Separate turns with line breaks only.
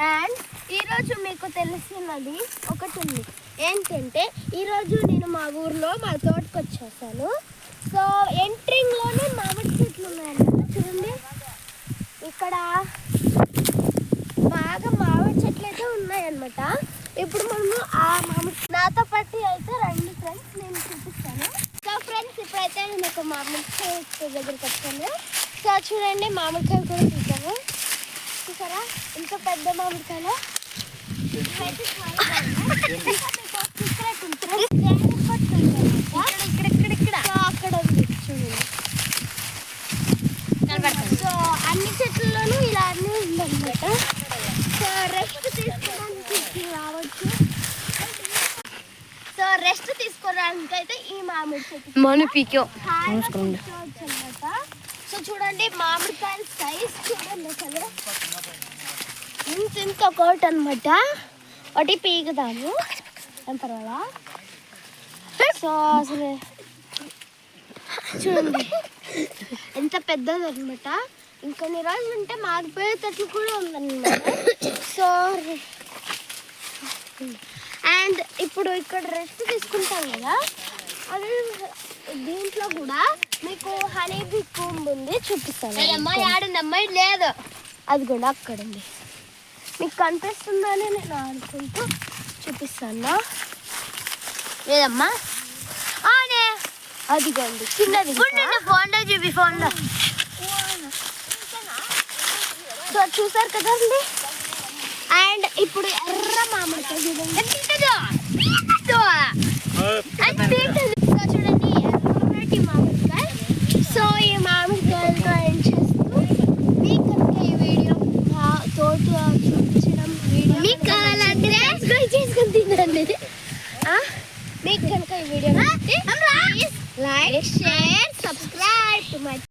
And ఈరోజు మీకు తెలిసినది ఒకటి ఉంది. ఏంటంటే ఈరోజు నేను మా ఊర్లో మా తోటకు వచ్చేసాను. సో ఎంట్రింగ్లోనే మామిడి చెట్లు ఉన్నాయన్నమాట. చూడండి, ఇక్కడ బాగా మామిడి చెట్లు అయితే ఉన్నాయన్నమాట. ఇప్పుడు మనము ఆ మామిడి నాతో పాటు అయితే రండి ఫ్రెండ్స్, నేను చూపిస్తాను. సో ఫ్రెండ్స్, ఇప్పుడైతే నేను ఒక మామిడికాయ దగ్గరికి వచ్చాను. సో చూడండి, మామిడికాయ కూడా చూసాను. చూసారా ఎంత పెద్ద మామిడికాయలు. అక్కడ ఉంది చూడండి. సో అన్ని చెట్లలోనూ ఇలా అన్నీ ఉందన్నమాట. సో రెస్ట్ తీసుకోవడానికి రావచ్చు. సో రెస్ట్ తీసుకోవడానికి అయితే ఈ మామిడి చెట్టు అన్నమాట. సో చూడండి, మామిడికాయల సైజ్ చూడండి అసలు ఇంత ఒకటి అనమాట. ఒకటి పీకుదాము అంటారా. సో అసలు చూడండి ఎంత పెద్దది అనమాట. ఇంకొన్ని రోజులు ఉంటే మాగిపోయేటట్లు కూడా ఉందన్నమాట. సో అండ్ ఇప్పుడు ఇక్కడ రెస్ట్ తీసుకుంటాం కదా, అది దీంట్లో కూడా మీకు హనీ బీ కూంబ్ ఉంది, చూపిస్తాను. అమ్మాయి లేదు, అది కూడా అక్కడ ఉంది. మీకు కనిపిస్తుందని నేను అనుకుంటూ చూపిస్తాను.
లేదమ్మా,
అదిగోండి చిన్నది.
ఫోన్లో చూపి, ఫోన్లో.
సో చూసారు కదండి. అండ్ ఇప్పుడు ఎర్ర మామిడికాయ చూడండి. సో చూడండి, ఎర్రటి మామిడికాయ. సో ఈ మామిడికాయలతో ఏం చేస్తూ మీకు కనుక ఈ వీడియో తోట చూపించడం వీడియో మీకు కావాలంటే చేసుకొని తినండి. మీకు కనుక ఈ video like, share, subscribe to my